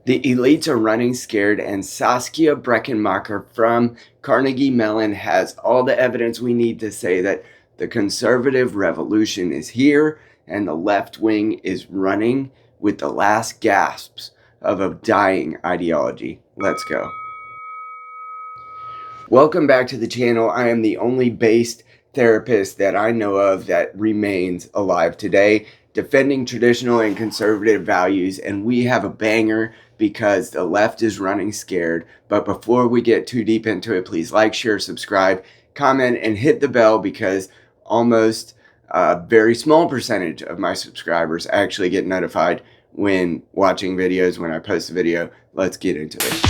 The elites are running scared, and Saskia Breckenmacher from Carnegie Mellon has all the evidence we need to say that the conservative revolution is here and the left wing is running with the last gasps of a dying ideology. Let's go. Welcome back to the channel. I am the only based therapist that I know of that remains alive today, defending traditional and conservative values, and we have a banger because the left is running scared. But before we get too deep into it, please like, share, subscribe, comment, and hit the bell because almost a very small percentage of my subscribers actually get notified when watching videos, when I post a video. Let's get into it.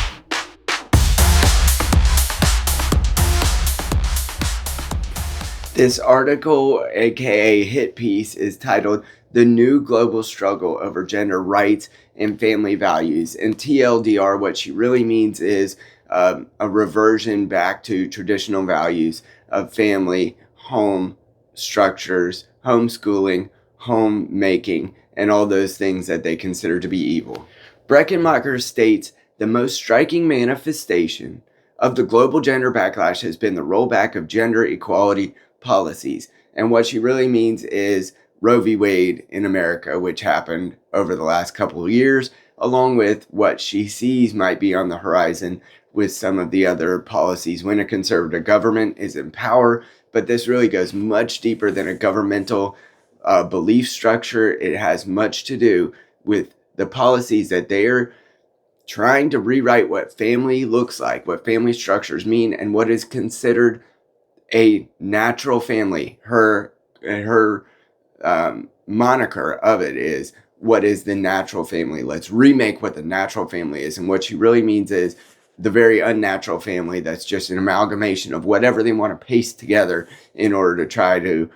This article, aka hit piece, is titled "The New Global Struggle Over Gender Rights and Family Values." And TLDR, what she really means is a reversion back to traditional values of family, home structures, homeschooling, homemaking, and all those things that they consider to be evil. Breckenmacher states the most striking manifestation of the global gender backlash has been the rollback of gender equality policies. And what she really means is Roe v. Wade in America, which happened over the last couple of years, along with what she sees might be on the horizon with some of the other policies when a conservative government is in power. But this really goes much deeper than a governmental belief structure. It has much to do with the policies that they are trying to rewrite what family looks like, what family structures mean, and what is considered a natural family. Her moniker of it is, what is the natural family? Let's remake what the natural family is. And what she really means is the very unnatural family that's just an amalgamation of whatever they want to paste together in order to try to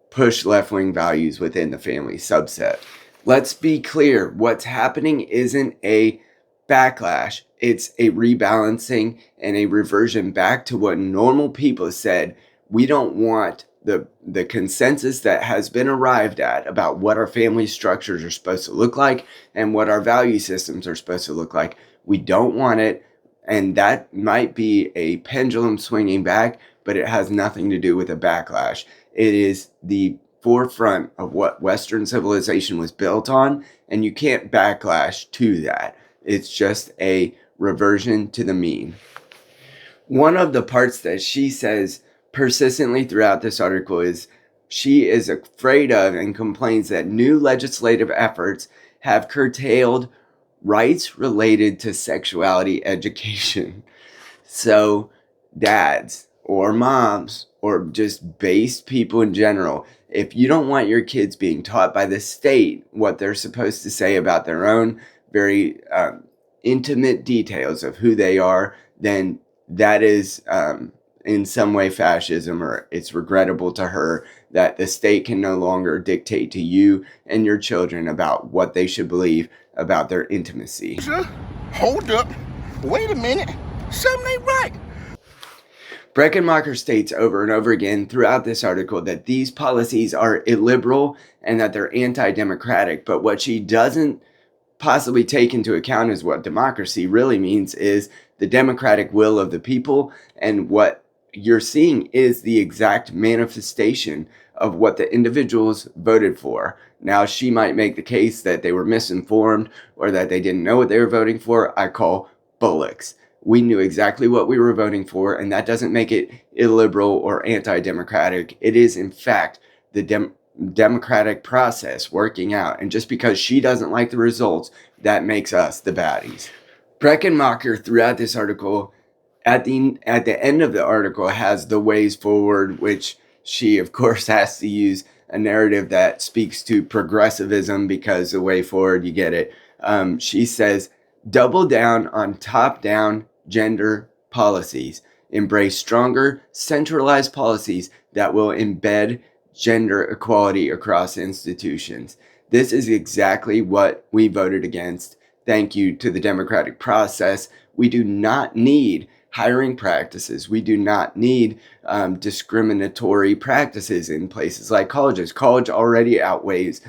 push left-wing values within the family subset. Let's be clear, what's happening isn't a backlash. It's a rebalancing and a reversion back to what normal people said. We don't want the consensus that has been arrived at about what our family structures are supposed to look like and what our value systems are supposed to look like. We don't want it, and that might be a pendulum swinging back, but it has nothing to do with a backlash. It is the forefront of what Western civilization was built on, and you can't backlash to that. It's just a reversion to the mean. One of the parts that she says persistently throughout this article is she is afraid of and complains that new legislative efforts have curtailed rights related to sexuality education. So dads or moms or just based people in general, if you don't want your kids being taught by the state what they're supposed to say about their own very intimate details of who they are, then that is in some way fascism, or it's regrettable to her that the state can no longer dictate to you and your children about what they should believe about their intimacy. Hold up. Wait a minute. Something ain't right. Breckenmacher states over and over again throughout this article that these policies are illiberal and that they're anti-democratic. But what she doesn't possibly take into account is what democracy really means is the democratic will of the people. And what you're seeing is the exact manifestation of what the individuals voted for. Now, she might make the case that they were misinformed or that they didn't know what they were voting for. I call bullocks. We knew exactly what we were voting for, and that doesn't make it illiberal or anti-democratic. It is, in fact, the democratic process working out. And just because she doesn't like the results, that makes us the baddies. Breckenmacher, throughout this article, at the end of the article, has the ways forward, which she, of course, has to use a narrative that speaks to progressivism because the way forward, you get it. She says, double down on top-down gender policies. Embrace stronger, centralized policies that will embed gender equality across institutions. This is exactly what we voted against. Thank you to the democratic process. We do not need hiring practices. We do not need discriminatory practices in places like colleges. College already outweighs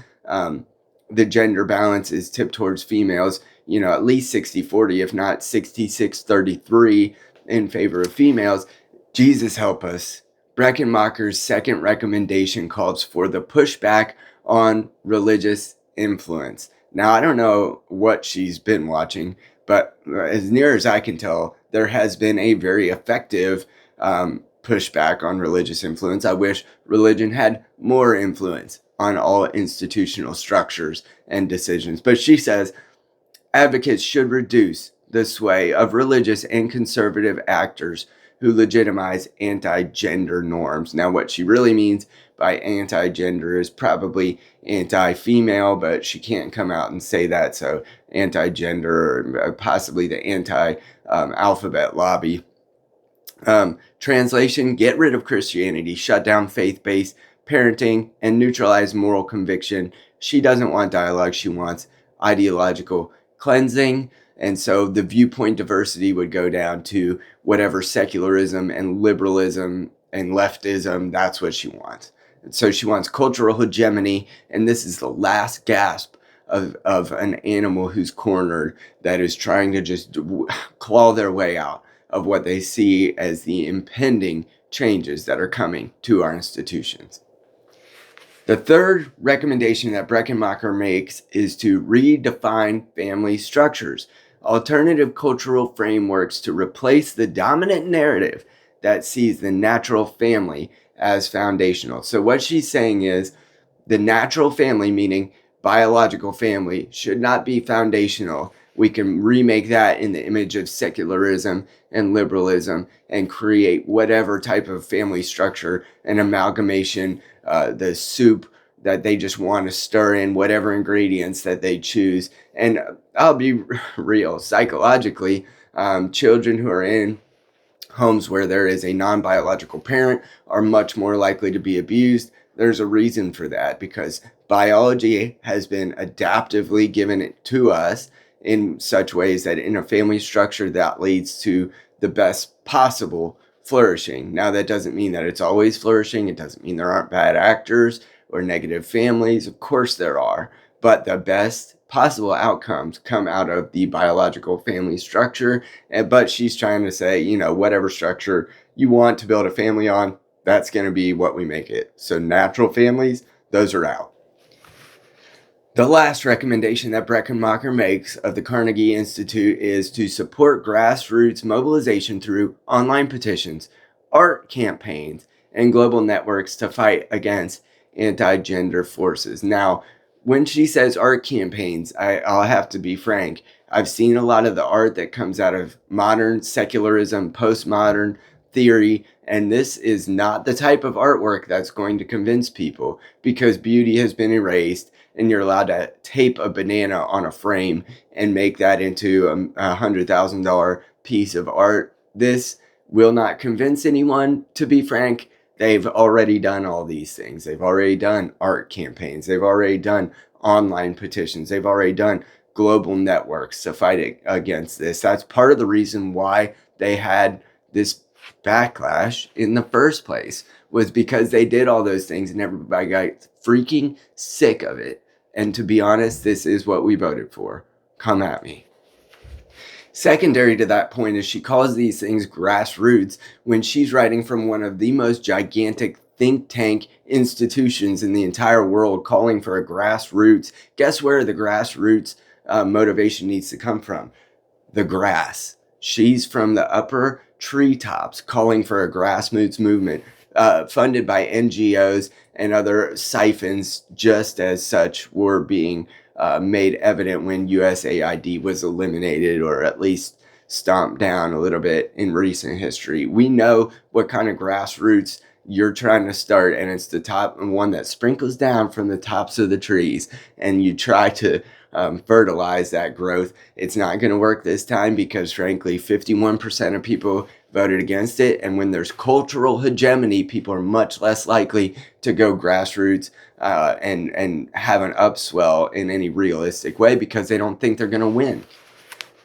the gender balance is tipped towards females, at least 60-40, if not 66-33 in favor of females. Jesus help us. Breckenmacher's second recommendation calls for the pushback on religious influence. Now, I don't know what she's been watching, but as near as I can tell, there has been a very effective pushback on religious influence. I wish religion had more influence on all institutional structures and decisions. But she says advocates should reduce the sway of religious and conservative actors who legitimize anti-gender norms. Now, what she really means by anti-gender is probably anti-female, but she can't come out and say that. So anti-gender, or possibly the anti-alphabet lobby. Translation: get rid of Christianity, shut down faith-based parenting, and neutralize moral conviction. She doesn't want dialogue. She wants ideological cleansing. And so the viewpoint diversity would go down to whatever secularism and liberalism and leftism, that's what she wants. And so she wants cultural hegemony, and this is the last gasp of an animal who's cornered, that is trying to just claw their way out of what they see as the impending changes that are coming to our institutions. The third recommendation that Breckenmacher makes is to redefine family structures, alternative cultural frameworks to replace the dominant narrative that sees the natural family as foundational. So what she's saying is the natural family, meaning biological family, should not be foundational. We can remake that in the image of secularism and liberalism and create whatever type of family structure, an amalgamation, the soup that they just want to stir in, whatever ingredients that they choose. And I'll be real, psychologically, children who are in homes where there is a non-biological parent are much more likely to be abused. There's a reason for that, because biology has been adaptively given it to us in such ways that in a family structure that leads to the best possible flourishing. Now, that doesn't mean that it's always flourishing. It doesn't mean there aren't bad actors or negative families. Of course there are, but the best possible outcomes come out of the biological family structure. But she's trying to say, whatever structure you want to build a family on, that's going to be what we make it. So natural families, those are out. The last recommendation that Breckenmacher makes of the Carnegie Institute is to support grassroots mobilization through online petitions, art campaigns, and global networks to fight against anti-gender forces. Now, when she says art campaigns, I'll have to be frank. I've seen a lot of the art that comes out of modern secularism, postmodern theory, and this is not the type of artwork that's going to convince people, because beauty has been erased, and you're allowed to tape a banana on a frame and make that into a $100,000 piece of art. This will not convince anyone, to be frank. They've already done all these things. They've already done art campaigns. They've already done online petitions. They've already done global networks to fight against this. That's part of the reason why they had this backlash in the first place, was because they did all those things and everybody got freaking sick of it. And to be honest, this is what we voted for. Come at me. Secondary to that point is she calls these things grassroots when she's writing from one of the most gigantic think tank institutions in the entire world, calling for a grassroots. Guess where the grassroots motivation needs to come from? The grass. She's from the upper treetops calling for a grassroots movement funded by NGOs and other siphons, just as such were being made evident when USAID was eliminated, or at least stomped down a little bit in recent history. We know what kind of grassroots you're trying to start, and it's the top one that sprinkles down from the tops of the trees, and you try to fertilize that growth. It's not going to work this time because, frankly, 51% of people voted against it. And when there's cultural hegemony, people are much less likely to go grassroots and have an upswell in any realistic way, because they don't think they're going to win.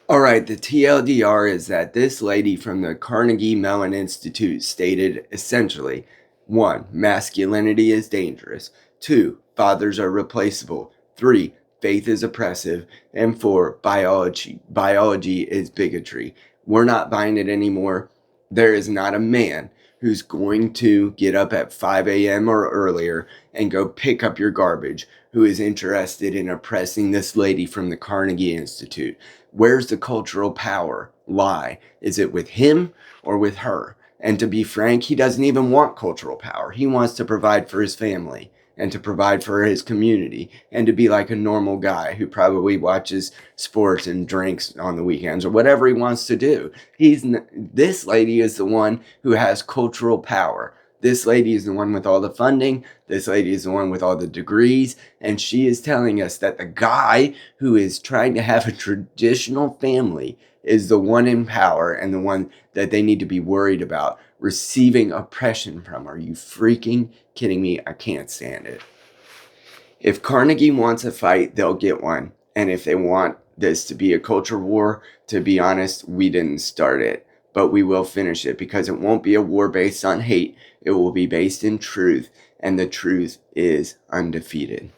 All right, the TLDR is that this lady from the Carnegie Mellon Institute stated essentially: 1. Masculinity is dangerous. 2. Fathers are replaceable. 3. faith is oppressive, and 4, biology is bigotry. We're not buying it anymore. There is not a man who's going to get up at 5 a.m. or earlier and go pick up your garbage who is interested in oppressing this lady from the Carnegie Institute. Where's the cultural power lie? Is it with him or with her? And to be frank, he doesn't even want cultural power. He wants to provide for his family and to provide for his community and to be like a normal guy who probably watches sports and drinks on the weekends or whatever he wants to do. This lady is the one who has cultural power. This lady is the one with all the funding. This lady is the one with all the degrees. And she is telling us that the guy who is trying to have a traditional family is the one in power and the one that they need to be worried about receiving oppression from. Are you freaking kidding me? I can't stand it. If Carnegie wants a fight, they'll get one. And if they want this to be a culture war, to be honest, we didn't start it. But we will finish it because it won't be a war based on hate. It will be based in truth. And the truth is undefeated.